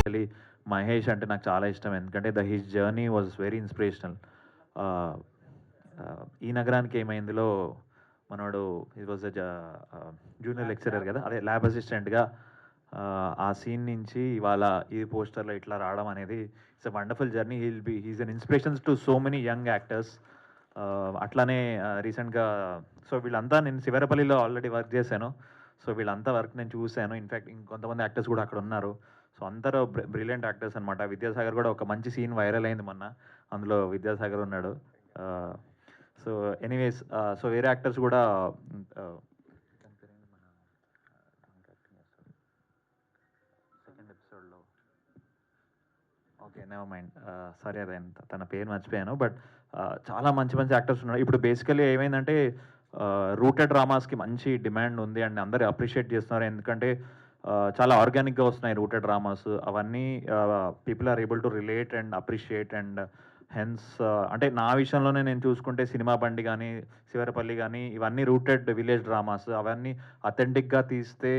Especially Mahesh అంటే నాకు చాలా ఇష్టం, ఎందుకంటే his journey was very inspirational. ఈ నగరానికి ఏమైందిలో మనోడు ఇట్ వాజ్ జూనియర్ లెక్చరర్ కదా, అదే ల్యాబ్ అసిస్టెంట్గా ఆ సీన్ నుంచి ఇవాళ ఈ పోస్టర్లో ఇట్లా రావడం అనేది it's a wonderful journey. He's an inspirations to so many young actors. అట్లానే రీసెంట్గా సో వీళ్ళంతా నేను శివరపల్లిలో ఆల్రెడీ వర్క్ చేశాను. సో వీళ్ళంతా వర్క్ నేను చూశాను. ఇన్ఫ్యాక్ట్ ఇంకొంతమంది యాక్టర్స్ కూడా అక్కడ ఉన్నారు. సో అందరూ బ్రిలియంట్ యాక్టర్స్ అనమాట. విద్యాసాగర్ కూడా ఒక మంచి సీన్ వైరల్ అయింది మొన్న, అందులో విద్యాసాగర్ ఉన్నాడు. సో ఎనీవేస్ సో వేరే యాక్టర్స్ కూడా సెకండ్ ఎపిసోడ్లో ఓకే నెవర్ మైండ్, సరే అదే తన పేరు మర్చిపోయాను. బట్ చాలా మంచి మంచి యాక్టర్స్ ఉన్నారు. ఇప్పుడు బేసికలీ ఏమైందంటే రూటెడ్ డ్రామాస్కి మంచి డిమాండ్ ఉంది అండ్ అందరూ అప్రిషియేట్ చేస్తున్నారు, ఎందుకంటే చాలా ఆర్గానిక్గా వస్తున్నాయి రూటెడ్ డ్రామాస్. అవన్నీ people are able to relate and appreciate and hence అంటే నా విషయంలోనే నేను చూసుకుంటే సినిమా బండి కానీ శివరపల్లి కానీ ఇవన్నీ రూటెడ్ విలేజ్ డ్రామాస్. అవన్నీ అథెంటిక్గా తీస్తే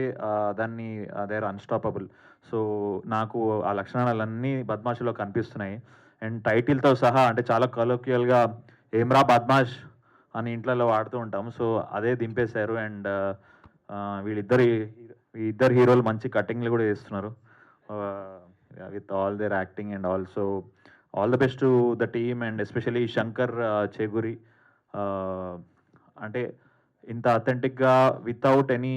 దాన్ని దే ఆర్ అన్స్టాపబుల్. సో నాకు ఆ లక్షణాలన్నీ బద్మాష్లో కనిపిస్తున్నాయి. అండ్ టైటిల్తో సహా అంటే చాలా కలోక్యుయల్గా ఏమ్రా బద్మాష్ అని ఇంట్లో వాడుతూ ఉంటాం. సో అదే దింపేశారు. అండ్ ఇద్దరు హీరోలు మంచి కటింగ్లు కూడా చేస్తున్నారు with all their acting. And also all the best to the team and especially Shankar Cheguri. అంటే ఇంత అథెంటిక్గా వితౌట్ ఎనీ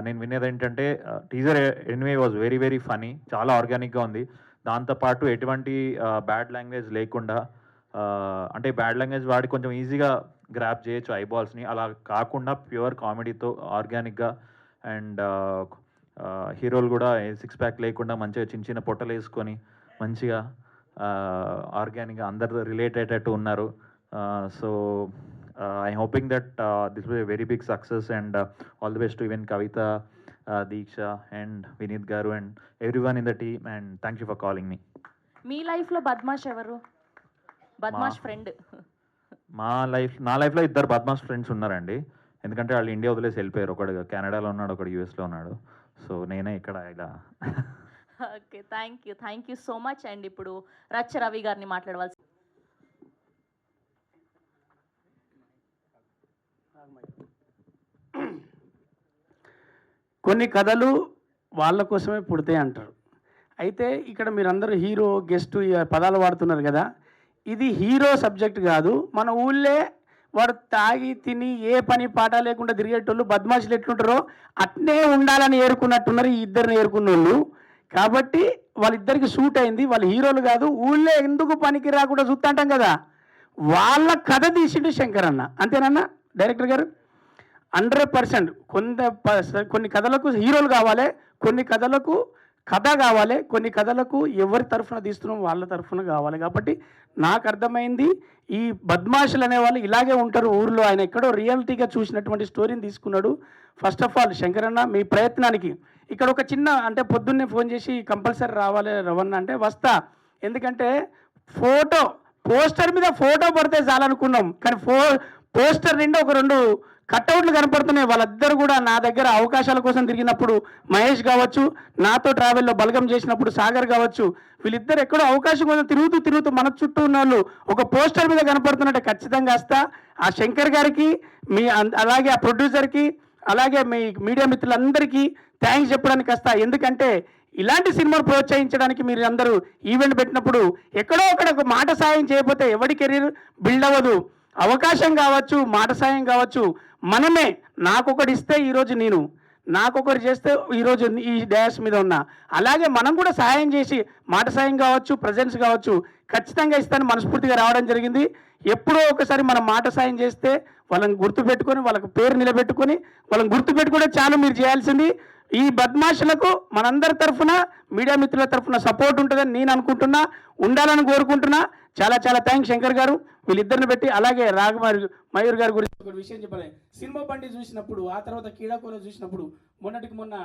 నేను వినేది ఏంటంటే teaser anyway was very very funny, చాలా ఆర్గానిక్గా ఉంది. దాంతోపాటు ఎటువంటి బ్యాడ్ లాంగ్వేజ్ లేకుండా, అంటే బ్యాడ్ లాంగ్వేజ్ వాడి కొంచెం ఈజీగా గ్రాప్ చేయొచ్చు ఐబాల్స్ని, అలా కాకుండా ప్యూర్ కామెడీతో ఆర్గానిక్గా. అండ్ హీరోలు కూడా 6 ప్యాక్ లేకుండా మంచిగా చిన్న చిన్న పొట్టలు వేసుకొని మంచిగా ఆర్గానిక్గా అందరు రిలేట్ అయ్యేటట్టు ఉన్నారు. So I hoping that this will a very big success and all the best to even Kavitha, Deeksha and Vineeth garu and everyone in the team. And thank you for calling me. మీ లైఫ్లో బద్మాష్ ఎవరు? బద్మాష్ ఫ్రెండ్? నా లైఫ్లో ఇద్దరు బద్మాష్ ఫ్రెండ్స్ ఉన్నారండి, ఎందుకంటే వాళ్ళు ఇండియా వదిలేసి వెళ్ళిపోయారు. ఒకడు కెనడాలో ఉన్నాడు, ఒకడు యూఎస్లో ఉన్నాడు. సో నేనే ఇక్కడ ఇలా. Okay, thank you so much. And ఇప్పుడు రచ్చ రవి గారిని మాట్లాడవలసి. కొన్ని కథలు వాళ్ళ కోసమే పుడతాయి అంటారు. అయితే ఇక్కడ మీరందరూ హీరో గెస్ట్ పదాలు వాడుతున్నారు కదా, ఇది హీరో సబ్జెక్ట్ కాదు. మన ఊళ్ళే వాడు తాగి తిని ఏ పని పాట లేకుండా తిరిగేటోళ్ళు బద్మాషులు ఎట్లుంటారో అట్నే ఉండాలని ఏరుకున్నట్టున్నారు ఈ ఇద్దరిని ఏరుకున్న వాళ్ళు. కాబట్టి వాళ్ళిద్దరికి సూట్ అయింది. వాళ్ళు హీరోలు కాదు, ఊళ్ళో ఎందుకు పనికి రాకుండా చూస్తుంటాం కదా, వాళ్ళ కథ తీసిండు శంకర్ అన్న. అంతేనన్నా డైరెక్టర్ గారు? 100%. కొన్ని కథలకు హీరోలు కావాలి, కొన్ని కథలకు కథ కావాలి, కొన్ని కథలకు ఎవరి తరఫున తీస్తున్నాం వాళ్ళ తరఫున కావాలి. కాబట్టి నాకు అర్థమైంది ఈ బద్మాషులు అనేవాళ్ళు ఇలాగే ఉంటారు ఊర్లో. ఆయన ఎక్కడో రియాలిటీగా చూసినటువంటి స్టోరీని తీసుకున్నాడు. ఫస్ట్ ఆఫ్ ఆల్ శంకర్ అన్న మీ ప్రయత్నానికి ఇక్కడ ఒక చిన్న అంటే పొద్దున్నే ఫోన్ చేసి కంపల్సరీ రావాలి రవణ అంటే వస్తా, ఎందుకంటే పోస్టర్ మీద ఫోటో పడితే చాలనుకున్నాం, కానీ పోస్టర్ నిండా ఒక 2 కట్అవుట్లు కనపడుతున్నాయి. వాళ్ళిద్దరు కూడా నా దగ్గర అవకాశాల కోసం తిరిగినప్పుడు మహేష్ కావచ్చు, నాతో ట్రావెల్లో బలగం చేసినప్పుడు సాగర్ కావచ్చు, వీళ్ళిద్దరు ఎక్కడో అవకాశం కోసం తిరుగుతూ మన చుట్టూ ఉన్న వాళ్ళు ఒక పోస్టర్ మీద కనపడుతున్నట్టు ఖచ్చితంగా వస్తా. ఆ శంకర్ గారికి అలాగే ఆ ప్రొడ్యూసర్కి అలాగే మీ మీడియా మిత్రులందరికీ థ్యాంక్స్ చెప్పడానికి వస్తా. ఎందుకంటే ఇలాంటి సినిమాలు ప్రోత్సహించడానికి మీరు అందరూ ఈవెంట్ పెట్టినప్పుడు ఎక్కడో ఒక మాట సాయం చేయకపోతే ఎవడి కెరీర్ బిల్డ్ అవ్వదు. అవకాశం కావచ్చు, మాట సాయం కావచ్చు, మనమే నాకొకటి ఇస్తే ఈరోజు నేను, నాకొకరు చేస్తే ఈరోజు ఈ డాష్ మీద ఉన్నా. అలాగే మనం కూడా సాయం చేసి మాట సాయం కావచ్చు, ప్రజెన్స్ కావచ్చు ఖచ్చితంగా ఇస్తాను మనస్ఫూర్తిగా రావడం జరిగింది. ఎప్పుడో ఒకసారి మనం మాట సాయం చేస్తే వాళ్ళని గుర్తుపెట్టుకొని వాళ్ళకి పేరు నిలబెట్టుకొని వాళ్ళని గుర్తుపెట్టుకుంటే చాలు. మీరు చేయాల్సింది ఈ బద్మాషులకు మనందరి తరఫున మీడియా మిత్రుల తరఫున సపోర్ట్ ఉంటుందని నేను అనుకుంటున్నా, ఉండాలని కోరుకుంటున్నా. చాలా థ్యాంక్స్ శంకర్ గారు, వీళ్ళిద్దరిని పెట్టి. అలాగే మయూర్ గారి గురించి ఒక విషయం చెప్పాలి. సినిమా బండి చూసినప్పుడు, ఆ తర్వాత కీడాకోలో చూసినప్పుడు, మొన్న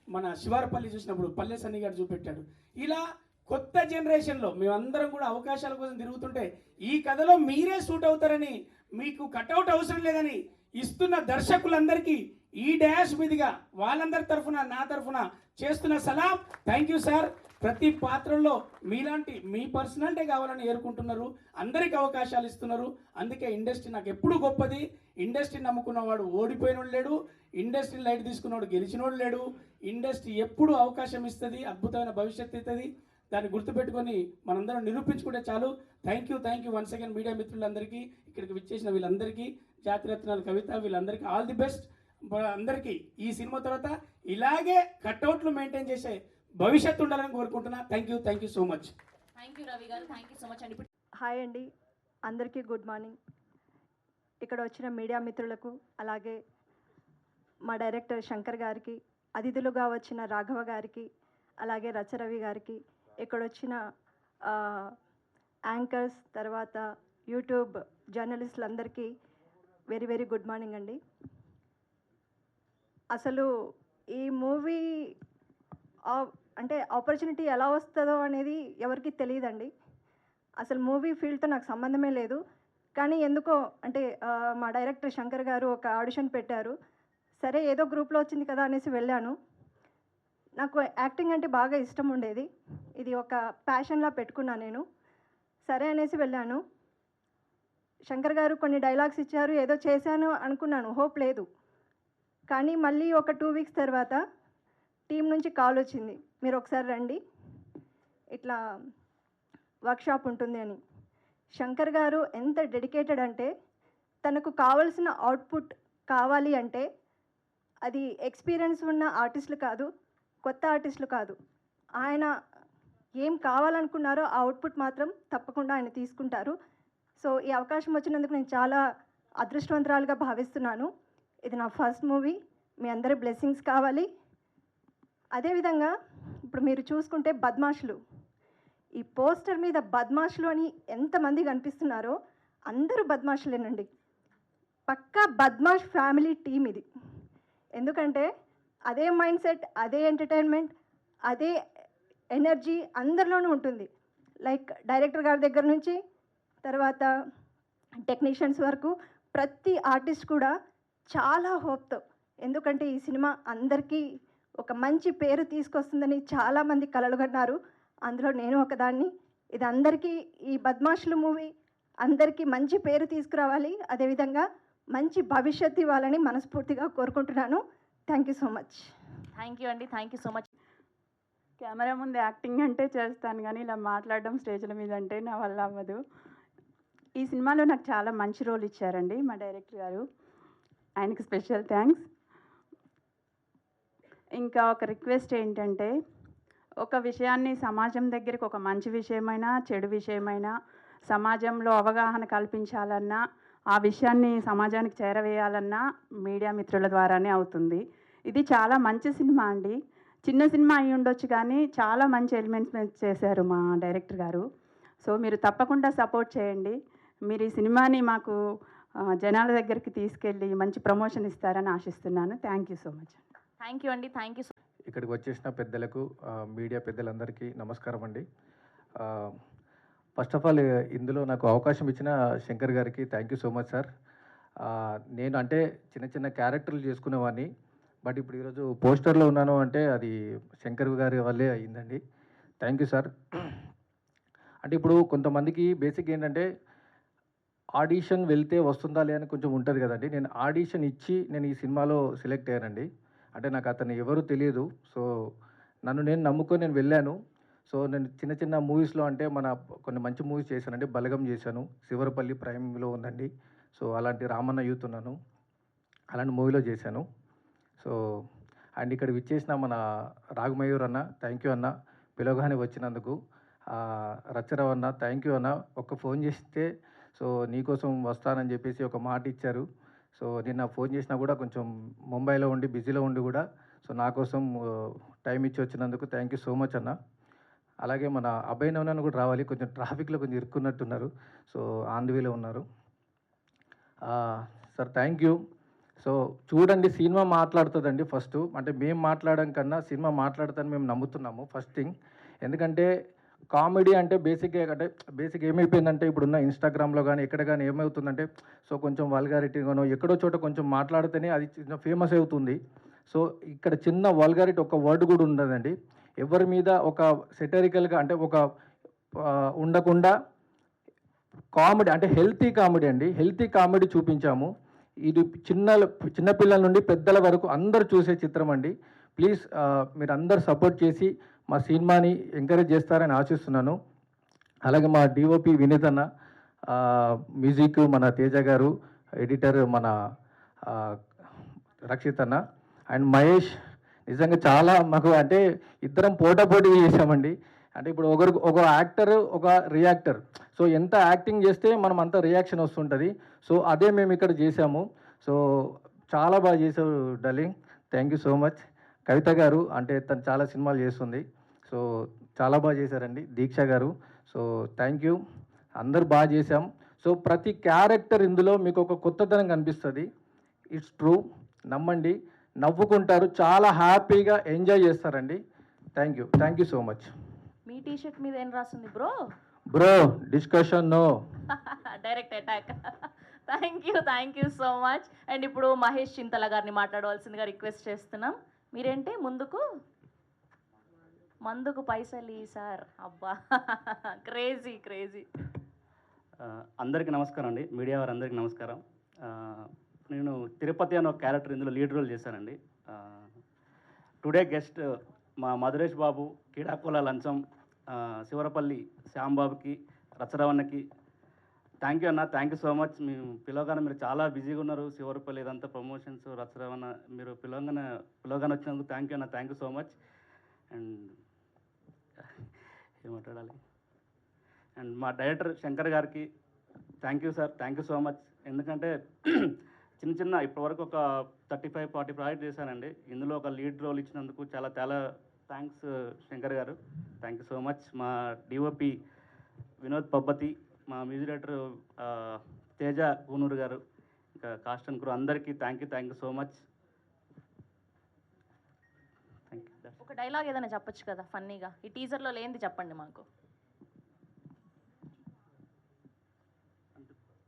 మన శివారపల్లి చూసినప్పుడు పల్లె సన్ని గారు చూపెట్టాడు. ఇలా కొత్త జనరేషన్లో మేమందరం కూడా అవకాశాల కోసం తిరుగుతుంటే ఈ కథలో మీరే సూట్ అవుతారని, మీకు కట్అవుట్ అవసరం లేదని ఇస్తున్న దర్శకులందరికీ ఈ డాష్ మీదుగా వాళ్ళందరి తరఫున నా తరఫున చేస్తున్న సలాం. Thank you sir. ప్రతి పాత్రలో మీలాంటి మీ పర్సనాలిటీ కావాలని ఏరుకుంటున్నారు, అందరికి అవకాశాలు ఇస్తున్నారు. అందుకే ఇండస్ట్రీ నాకు ఎప్పుడు గొప్పది. ఇండస్ట్రీని నమ్ముకున్నవాడు ఓడిపోయినోడు లేడు, ఇండస్ట్రీ లైట్ తీసుకున్నవాడు గెలిచినోడు లేడు. ఇండస్ట్రీ ఎప్పుడు అవకాశం ఇస్తుంది, అద్భుతమైన భవిష్యత్తు ఇస్తుంది. దాన్ని గుర్తుపెట్టుకొని మనందరం నిరూపించుకుంటే చాలు. Thank you once again media మిత్రులందరికీ, ఇక్కడికి విచ్చేసిన వీళ్ళందరికీ, జాతిరత్నాలు కవిత, వీళ్ళందరికీ ఆల్ ది బెస్ట్. అందరికీ ఈ సినిమా తర్వాత ఇలాగే కట్అవుట్లు మెయింటైన్ చేసే భవిష్యత్తు ఉండాలని కోరుకుంటున్నా. Thank you so much. Thank you Ravi గారు, థ్యాంక్ యూ సో మచ్ అండి. ఇప్పుడు హాయ్ అండి, అందరికీ గుడ్ మార్నింగ్. ఇక్కడ వచ్చిన మీడియా మిత్రులకు, అలాగే మా డైరెక్టర్ శంకర్ గారికి, అతిథులుగా వచ్చిన రాఘవ గారికి, అలాగే రచరవి గారికి, ఇక్కడ వచ్చిన యాంకర్స్, తర్వాత యూట్యూబ్ జర్నలిస్టులందరికీ వెరీ వెరీ గుడ్ మార్నింగ్ అండి. అసలు ఈ మూవీ అంటే ఆపర్చునిటీ ఎలా వస్తుందో అనేది ఎవరికి తెలియదండి. అసలు మూవీ ఫీల్డ్తో నాకు సంబంధమే లేదు. కానీ ఎందుకో అంటే మా డైరెక్టర్ శంకర్ గారు ఒక ఆడిషన్ పెట్టారు. సరే ఏదో గ్రూప్లో వచ్చింది కదా అనేసి వెళ్ళాను. నాకు యాక్టింగ్ అంటే బాగా ఇష్టం ఉండేది. ఇది ఒక ప్యాషన్లా పెట్టుకున్నాను నేను. సరే అనేసి వెళ్ళాను. శంకర్ గారు కొన్ని డైలాగ్స్ ఇచ్చారు, ఏదో చేశాను అనుకున్నాను, హోప్ లేదు. కానీ మళ్ళీ ఒక 2 వీక్స్ తర్వాత టీం నుంచి కాల్ వచ్చింది, మీరు ఒకసారి రండి, ఇట్లా వర్క్షాప్ ఉంటుంది అని. శంకర్ గారు ఎంత డెడికేటెడ్ అంటే, తనకు కావాల్సిన అవుట్పుట్ కావాలి అంటే అది ఎక్స్పీరియన్స్ ఉన్న ఆర్టిస్టులు కాదు, కొత్త ఆర్టిస్టులు కాదు, ఆయన ఏం కావాలనుకున్నారో ఆ అవుట్పుట్ మాత్రం తప్పకుండా ఆయన తీసుకుంటారు. సో ఈ అవకాశం వచ్చినందుకు నేను చాలా అదృష్టవంతురాలుగా భావిస్తున్నాను. ఇది నా ఫస్ట్ మూవీ, మీ అందరి బ్లెస్సింగ్స్ కావాలి. అదేవిధంగా ఇప్పుడు మీరు చూసుకుంటే బద్మాషులు, ఈ పోస్టర్ మీద బద్మాషులు అని ఎంతమంది కనిపిస్తున్నారో అందరూ బద్మాషులేనండి. పక్కా బద్మాష్ ఫ్యామిలీ టీం ఇది. ఎందుకంటే అదే మైండ్ సెట్, అదే ఎంటర్టైన్మెంట్, అదే ఎనర్జీ అందరిలోనూ ఉంటుంది. లైక్ డైరెక్టర్ గారి దగ్గర నుంచి తర్వాత టెక్నీషియన్స్ వరకు ప్రతి ఆర్టిస్ట్ కూడా చాలా హోప్తో, ఎందుకంటే ఈ సినిమా అందరికీ ఒక మంచి పేరు తీసుకొస్తుందని చాలామంది కలలు కన్నారు. అందులో నేను ఒకదాన్ని. ఇది అందరికీ, ఈ బద్మాషులు మూవీ అందరికీ మంచి పేరు తీసుకురావాలి, అదేవిధంగా మంచి భవిష్యత్తు ఇవ్వాలని మనస్ఫూర్తిగా కోరుకుంటున్నాను. Thank you so much. Thank you అండి, thank you so much. Camera ముందు యాక్టింగ్ అంటే చేస్తాను, కానీ ఇలా మాట్లాడడం స్టేజ్ల మీద అంటే నా వల్ల అవ్వదు. ఈ సినిమాలో నాకు చాలా మంచి రోల్ ఇచ్చారండి మా డైరెక్టర్ గారు, ఆయనకి స్పెషల్ థ్యాంక్స్. ఇంకా ఒక రిక్వెస్ట్ ఏంటంటే, ఒక విషయాన్ని సమాజం దగ్గరికి, ఒక మంచి విషయమైనా చెడు విషయమైనా సమాజంలో అవగాహన కల్పించాలన్నా, ఆ విషయాన్ని సమాజానికి చేరవేయాలన్నా మీడియా మిత్రుల ద్వారానే అవుతుంది. ఇది చాలా మంచి సినిమా అండి. చిన్న సినిమా అయి ఉండొచ్చు, కానీ చాలా మంచి ఎలిమెంట్స్ చేశారు మా డైరెక్టర్ గారు. సో మీరు తప్పకుండా సపోర్ట్ చేయండి. మీరు ఈ సినిమాని మాకు జనాల దగ్గరికి తీసుకెళ్ళి మంచి ప్రమోషన్ ఇస్తారని ఆశిస్తున్నాను. Thank you so much. Thank you అండి, థ్యాంక్ యూ. ఇక్కడికి వచ్చేసిన పెద్దలకు, మీడియా పెద్దలందరికీ నమస్కారం అండి. ఫస్ట్ ఆఫ్ ఆల్ ఇందులో నాకు అవకాశం ఇచ్చిన శంకర్ గారికి thank you so much sir. నేను అంటే చిన్న చిన్న క్యారెక్టర్లు చేసుకునేవాడిని, బట్ ఇప్పుడు ఈరోజు పోస్టర్లో ఉన్నాను అంటే అది శంకర్ గారి వల్లే అయ్యిందండి. Thank you sir. అంటే ఇప్పుడు కొంతమందికి బేసిక్ ఏంటంటే ఆడిషన్ వెళ్తే వస్తుందా లే అని కొంచెం ఉంటుంది కదండి. నేను ఆడిషన్ ఇచ్చి నేను ఈ సినిమాలో సెలెక్ట్ అయ్యానండి. అంటే నాకు అతను ఎవరు తెలియదు. సో నన్ను నేను నమ్ముకొని నేను వెళ్ళాను. సో నేను చిన్న చిన్న మూవీస్లో అంటే కొన్ని మంచి మూవీస్ చేశానండి. బలగం చేశాను, శివరపల్లి ప్రైమ్లో ఉందండి. సో అలాంటి రామన్న యూత్ ఉన్నాను, అలాంటి మూవీలో చేశాను. సో అండ్ ఇక్కడ విచ్చేసిన మన రాఘమయూర్ అన్న, థ్యాంక్ యూ అన్న, పిలవగానే వచ్చినందుకు. రచ్చరావు అన్న, థ్యాంక్ యూ అన్న. ఫోన్ చేస్తే సో నీకోసం వస్తానని చెప్పేసి ఒక మాట ఇచ్చారు. సో నిన్న ఫోన్ చేసినా కూడా కొంచెం ముంబైలో ఉండి బిజీలో ఉండి కూడా సో నా కోసం టైం ఇచ్చి వచ్చినందుకు థ్యాంక్ యూ సో మచ్ అన్న. అలాగే మన అబ్బాయి నవనాన్ని కూడా రావాలి, కొంచెం ట్రాఫిక్లో కొంచెం ఇరుక్కున్నట్టున్నారు. సో ఆన్ ది వేలో ఉన్నారు. Sir thank you. సో చూడండి, సినిమా మాట్లాడుతుందండి ఫస్ట్. అంటే మేము మాట్లాడడం కన్నా సినిమా మాట్లాడుతుందని మేము నమ్ముతున్నాము ఫస్ట్ థింగ్. ఎందుకంటే కామెడీ అంటే బేసిక్ ఏమైపోయిందంటే ఇప్పుడున్న ఇన్స్టాగ్రామ్లో కానీ ఎక్కడ కానీ ఏమవుతుందంటే సో కొంచెం వల్గారిటీగానో ఎక్కడో చోట కొంచెం మాట్లాడితేనే అది చిన్న ఫేమస్ అవుతుంది. సో ఇక్కడ చిన్న వల్గారిటీ ఒక వర్డ్ కూడా ఉండదండి. ఎవరి మీద ఒక సెటరికల్గా అంటే ఒక ఉండకుండా కామెడీ అంటే హెల్తీ కామెడీ అండి, హెల్తీ కామెడీ చూపించాము. ఇది చిన్నపిల్లల నుండి పెద్దల వరకు అందరూ చూసే చిత్రం అండి. ప్లీజ్ మీరు అందరు సపోర్ట్ చేసి మా సినిమాని ఎంకరేజ్ చేస్తారని ఆశిస్తున్నాను. అలాగే మా డిఓపి వినీత్ అన్న, మ్యూజిక్ మన తేజ గారు, ఎడిటర్ మన రక్షిత్ అన్న అండ్ మహేష్. నిజంగా చాలా మాకు అంటే ఇద్దరం పోటాపోటీ చేసామండి. అంటే ఇప్పుడు ఒక యాక్టర్ ఒక రియాక్టర్, సో ఎంత యాక్టింగ్ చేస్తే మనం అంత రియాక్షన్ వస్తుంటుంది. సో అదే మేము ఇక్కడ చేసాము. సో చాలా బాగా చేసావు darling, thank you so much. Kavitha garu అంటే తను చాలా సినిమాలు చేస్తుంది, సో చాలా బాగా చేశారండి. దీక్ష గారు, సో థ్యాంక్ యూ. అందరూ బాగా చేశాం. సో ప్రతి క్యారెక్టర్ ఇందులో మీకు ఒక కొత్తదనం కనిపిస్తుంది. ఇట్స్ ట్రూ, నమ్మండి, నవ్వుకుంటారు, చాలా హ్యాపీగా ఎంజాయ్ చేస్తారండి. Thank you so much. మీ టీ షర్ట్ మీద ఏం రాస్తుంది bro? Bro discussion no. Direct attack. Thank you so much. And ఇప్పుడు మహేష్ చింతల గారిని మాట్లాడవలసిందిగా రిక్వెస్ట్ చేస్తున్నాం. మీరేంటి మందుకు పైసలు సార్, అబ్బా క్రేజీ. అందరికీ నమస్కారం అండి, మీడియా వారందరికీ నమస్కారం. నేను తిరుపతి అనే ఒక క్యారెక్టర్ ఇందులో లీడ్ రోల్ చేశానండి. టుడే గెస్ట్ మా మధురేష్ బాబు, కీడాకుల లంచం, శివరపల్లి శ్యాంబాబుకి, రచరవణకి థ్యాంక్ యూ అన్న, థ్యాంక్ యూ సో మచ్. మేము పిలవగానే మీరు చాలా బిజీగా ఉన్నారు, శివరపల్లి ఇదంతా ప్రమోషన్స్, రచరవణ, మీరు పిలవగానే వచ్చినందుకు థ్యాంక్ యూ అన్న, thank you so much. And ఏమాట్లాడాలి, అండ్ మా డైరెక్టర్ శంకర్ గారికి thank you sir, thank you so much. ఎందుకంటే చిన్న ఇప్పటివరకు ఒక 35-40 ప్రాజెక్ట్ చేశానండి. ఇందులో ఒక లీడ్ రోల్ ఇచ్చినందుకు చాలా థ్యాంక్స్ శంకర్ గారు, థ్యాంక్ యూ సో మచ్. మా డిఓపి వినోద్ పబ్బతి, మా మ్యూజిక్ డైరెక్టర్ తేజ కూనూరు గారు, ఇంకా కాస్ట్ అండ్ క్రూ అందరికీ thank you so much. Thank you. ఒక డైలాగ్ ఏదైనా చెప్పొచ్చు కదా ఫన్నీగా, ఈ టీజర్లో లేనిది చెప్పండి మాకు.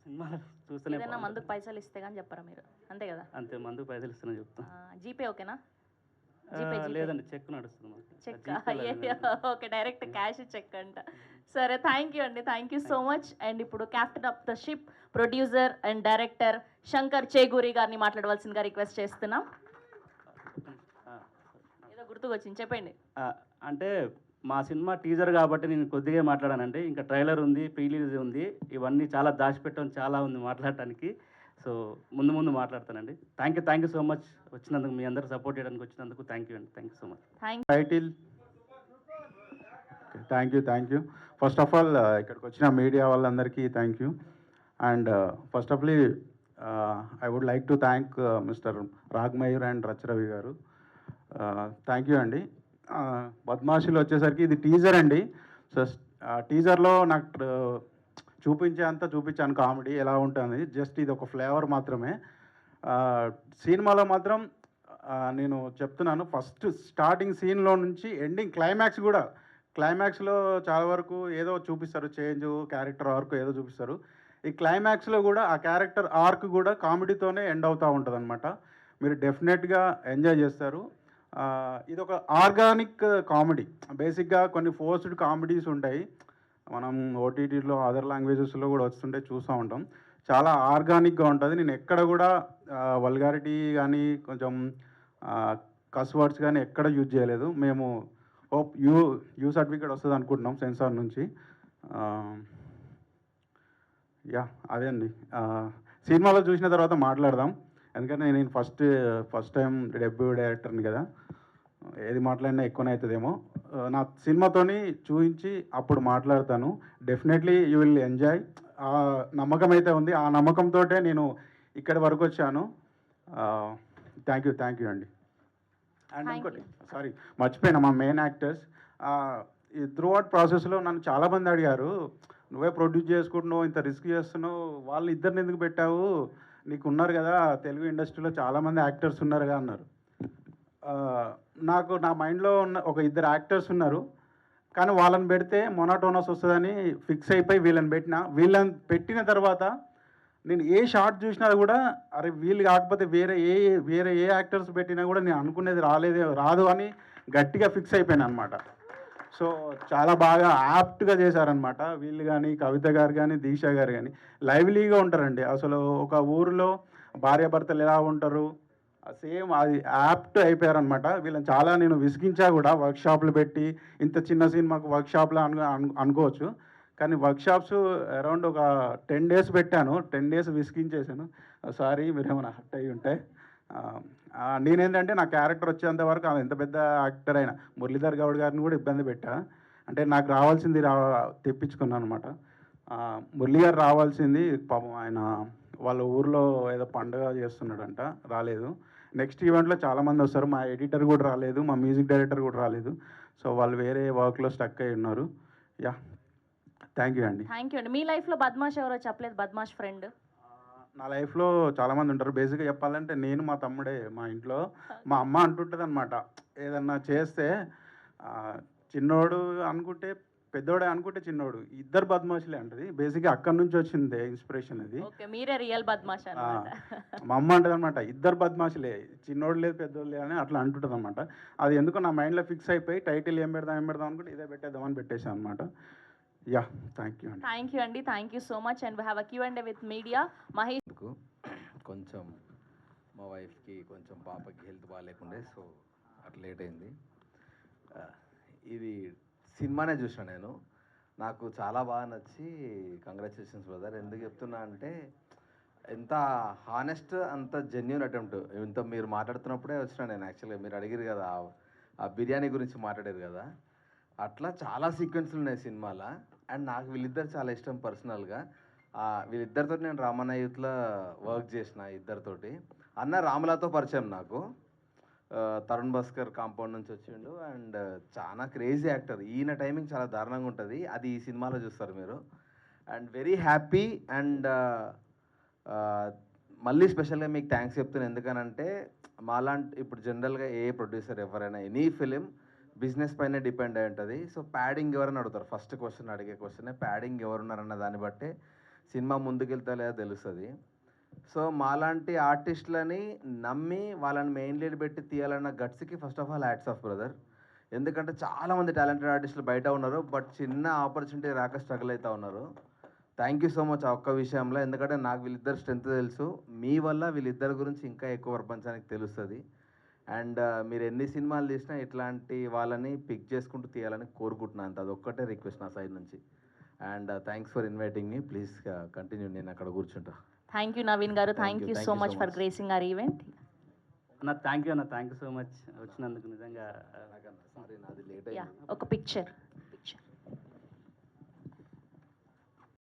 సినిమా చూస్తేనే ఏదైనా మందుకు పైసలు ఇస్తే కానీ చెప్పరా మీరు, అంతే కదా? అంతే, మందుకు పైసలు ఇస్తున్నా చెప్తాను. జీపే ఓకేనా? లేదండి, చెక్ నడుస్తుంది మాకు. Check okay, direct cash check అంట. సరే, థ్యాంక్ యూ అండి, thank you so much. And ఇప్పుడు captain of the ship, producer and director Shankar Cheguri గారిని మాట్లాడవలసిందిగా రిక్వెస్ట్ చేస్తున్నాం. ఏదో గుర్తుకొచ్చింది, చెప్పండి. అంటే మా సినిమా టీజర్ కాబట్టి నేను కొద్దిగా మాట్లాడానంటే, ఇంకా ట్రైలర్ ఉంది, ప్రీ రిలీజ్ ఉంది, ఇవన్నీ చాలా దాచిపెట్టడం చాలా ఉంది మాట్లాడటానికి. సో ముందు మాట్లాడతానండి. థ్యాంక్ యూ సో మచ్ వచ్చినందుకు, మీ అందరూ సపోర్ట్ చేయడానికి వచ్చినందుకు థ్యాంక్ యూ అండి, thank you so much. Title thank you. First of all ఇక్కడికి వచ్చిన మీడియా వాళ్ళందరికీ thank you. And first of all I would like to thank mister Rag Mayur and Racha Ravi garu. Thank you అండి. బద్మాషిలో వచ్చేసరికి ఇది టీజర్ అండి. సో టీజర్లో నాకు చూపించాను కామెడీ ఎలా ఉంటుంది, జస్ట్ ఇది ఒక ఫ్లేవర్ మాత్రమే. సినిమాలో మాత్రం నేను చెప్తున్నాను, ఫస్ట్ స్టార్టింగ్ సీన్లో నుంచి ఎండింగ్ క్లైమాక్స్లో చాలా వరకు ఏదో చూపిస్తారు, చేంజ్ క్యారెక్టర్ ఆర్క్ ఏదో చూపిస్తారు. ఈ క్లైమాక్స్లో కూడా ఆ క్యారెక్టర్ ఆర్క్ కూడా కామెడీతోనే ఎండ్ అవుతూ ఉంటుంది అనమాట. మీరు డెఫినెట్గా ఎంజాయ్ చేస్తారు. ఇది ఒక ఆర్గానిక్ కామెడీ. బేసిక్గా కొన్ని ఫోర్స్డ్ కామెడీస్ ఉంటాయి, మనం ఓటీటీలో అదర్ లాంగ్వేజెస్లో కూడా వస్తుంటే చూస్తూ ఉంటాం. చాలా ఆర్గానిక్గా ఉంటుంది. నేను ఎక్కడ కూడా వల్గారిటీ కానీ కొంచెం కస్ వర్డ్స్ కానీ ఎక్కడ యూజ్ చేయలేదు. మేము హోప్ యూ సర్టిఫికేట్ వస్తుంది అనుకుంటున్నాం సెన్సార్ నుంచి. అదే అండి. సినిమాలో చూసిన తర్వాత మాట్లాడదాం, ఎందుకంటే నేను ఫస్ట్ టైం డెబ్యూ డైరెక్టర్ని కదా, ఏది మాట్లాడినా ఎక్కువనే అవుతుందేమో. నా సినిమాతోని చూపించి అప్పుడు మాట్లాడతాను. Definitely you will enjoy. ఆ నమ్మకం అయితే ఉంది, ఆ నమ్మకంతో నేను ఇక్కడి వరకు వచ్చాను. థ్యాంక్ యూ అండి. అండ్ ఇంకోటి సారీ మర్చిపోయినా, మా మెయిన్ యాక్టర్స్ ఈ త్రూ అవుట్ ప్రాసెస్లో నన్ను చాలామంది అడిగారు, నువ్వే ప్రొడ్యూస్ చేసుకుంటున్నావు, ఇంత రిస్క్ చేస్తున్నావు, వాళ్ళు ఇద్దరిని ఎందుకు పెట్టావు, నీకు ఉన్నారు కదా తెలుగు ఇండస్ట్రీలో చాలామంది యాక్టర్స్ ఉన్నారుగా అన్నారు. నాకు నా మైండ్లో ఉన్న ఒక 2 యాక్టర్స్ ఉన్నారు, కానీ వాళ్ళని పెడితే మొనాటోనస్ వస్తుందని ఫిక్స్ అయిపోయి వీళ్ళని పెట్టిన తర్వాత నేను ఏ షార్ట్ చూసినా కూడా అరే వీళ్ళు కాకపోతే వేరే ఏ యాక్టర్స్ పెట్టినా కూడా నేను అనుకునేది రాదు అని గట్టిగా ఫిక్స్ అయిపోయాను అనమాట. సో చాలా బాగా యాప్ట్గా చేశారనమాట. వీళ్ళు కానీ, కవిత గారు కానీ, దీక్ష గారు కానీ లైవ్లీగా ఉంటారండి. అసలు ఒక ఊరిలో భార్యాభర్తలు ఎలా ఉంటారు సేమ్ అది యాప్ట్ అయిపోయారనమాట. వీళ్ళని చాలా నేను విసిగించా కూడా, వర్క్షాప్లు పెట్టి. ఇంత చిన్న సినిమాకు వర్క్షాప్లో అనుకోవచ్చు, కానీ వర్క్షాప్స్ అరౌండ్ ఒక 10 days పెట్టాను. 10 days విసిగించేసాను. సారీ మీరేమైనా హర్ట్ అయ్యి ఉంటే. నేనేంటంటే నా క్యారెక్టర్ వచ్చేంత వరకు ఎంత పెద్ద యాక్టర్ అయినా మురళీధర్ గౌడ్ గారిని కూడా ఇబ్బంది పెట్టా. అంటే నాకు రావాల్సింది తెప్పించుకున్నాను అనమాట. మురళీ గారు రావాల్సింది పాపం ఆయన వాళ్ళ ఊర్లో ఏదో పండుగ చేస్తున్నాడంట, రాలేదు. నెక్స్ట్ ఈవెంట్లో చాలామంది వస్తారు. మా ఎడిటర్ కూడా రాలేదు, మా మ్యూజిక్ డైరెక్టర్ కూడా రాలేదు. సో వాళ్ళు వేరే వర్క్లో స్టక్ అయి ఉన్నారు. యా, థ్యాంక్ యూ అండి. థ్యాంక్ యూ అండి. మీ లైఫ్లో బద్మాష్ ఎవరో చెప్పలేదు, బద్మాష్ ఫ్రెండ్? నా లైఫ్లో చాలామంది ఉంటారు. బేసిక్గా చెప్పాలంటే నేను, మా తమ్ముడే. మా ఇంట్లో మా అమ్మ అంటుంటుంది అనమాట, ఏదన్నా చేస్తే చిన్నోడు అనుకుంటే పెద్దోడే, అనుకుంటే చిన్నోడు, ఇద్దరు బద్మాషులే అంటది. బేసిక్గా అక్కడి నుంచి వచ్చింది ఇన్స్పిరేషన్ అది. ఓకే, మీరే రియల్ బద్మాష్ అన్నమాట. మా అమ్మ అంటది అనమాట, ఇద్దరు బద్మాషులే, చిన్నోడు లేదు పెద్దోడు లేదు అని అట్లా అంటుంటుంది అనమాట. అది ఎందుకో నా మైండ్లో ఫిక్స్ అయిపోయి టైటిల్ ఏం పెడదాం అనుకుంటే ఇదే పెట్టేద్దామని పెట్టేశాను అనమాట. యా, థ్యాంక్ యూ అండి. థ్యాంక్ యూ అండి, thank you so much. And we have a Q&A with media. Mahesh, కొంచెం మా వైఫ్కి కొంచెం పాపకి హెల్త్ బాగాలేకుండే, సో అట్లా లేట్ అయింది. ఇది సినిమానే చూసిన నేను, నాకు చాలా బాగా నచ్చి కంగ్రాచులేషన్స్ బ్రదర్. ఎందుకు చెప్తున్నా అంటే ఎంత హానెస్ట్, అంత జెన్యున్ అటెంప్ట్. ఇంత మీరు మాట్లాడుతున్నప్పుడే వచ్చిన నేను. యాక్చువల్గా మీరు అడిగారు కదా ఆ బిర్యానీ గురించి మాట్లాడారు కదా, అట్లా చాలా సీక్వెన్స్లు ఉన్నాయి సినిమాలో. అండ్ నాకు వీళ్ళిద్దరు చాలా ఇష్టం పర్సనల్గా. వీళ్ళిద్దరితో నేను రామన్న యూత్లో వర్క్ చేసిన. ఇద్దరితోటి అన్న రామలాతో పరిచయం నాకు. తరుణ్ భాస్కర్ కాంపౌండ్ నుంచి వచ్చిండు. అండ్ చాలా క్రేజీ యాక్టర్. ఈయన టైమింగ్ చాలా దారుణంగా ఉంటుంది, అది ఈ సినిమాలో చూస్తారు మీరు. And very happy. అండ్ మళ్ళీ స్పెషల్గా మీకు థ్యాంక్స్ చెప్తున్నాను. ఎందుకనంటే మాలాంటి ఇప్పుడు జనరల్గా ఏ ప్రొడ్యూసర్ ఎవరైనా ఎనీ ఫిలిం బిజినెస్ పైన డిపెండ్ అయి ఉంటుంది. సో ప్యాడింగ్ ఎవరైనా అడుగుతారు, ఫస్ట్ క్వశ్చన్ అడిగే క్వశ్చనే ప్యాడింగ్ ఎవరున్నారన్న దాన్ని బట్టే సినిమా ముందుకెళ్తా లేదా తెలుస్తుంది. సో మాలాంటి ఆర్టిస్టులని నమ్మి వాళ్ళని మెయిన్ లీడ్ పెట్టి తీయాలన్న గట్స్కి first of all hats off brother. ఎందుకంటే చాలామంది టాలెంటెడ్ ఆర్టిస్టులు బయట ఉన్నారు, బట్ చిన్న ఆపర్చునిటీ రాక స్ట్రగుల్ అవుతూ ఉన్నారు. థ్యాంక్ యూ సో మచ్ ఆ ఒక్క విషయంలో. ఎందుకంటే నాకు వీళ్ళిద్దరు స్ట్రెంత్ తెలుసు, మీ వల్ల వీళ్ళిద్దరి గురించి ఇంకా ఎక్కువ ప్రపంచానికి తెలుస్తుంది. అండ్ మీరు ఎన్ని సినిమాలు తీసినా ఇట్లాంటి వాళ్ళని పిక్ చేసుకుంటూ తీయాలని కోరుకుంటున్నాను. అంత అదొక్కటే రిక్వెస్ట్ నా సైడ్ నుంచి. And thanks for inviting me. Please continue, నేను అక్కడ కూర్చుంటా. థ్యాంక్ యూ నవీన్ గారు, thank you so much for gracing our event. అన్న థ్యాంక్ యూ సో మచ్ వచ్చినందుకు. నిజంగా సారీ నాది లేట్ యా, ఒక పిక్చర్.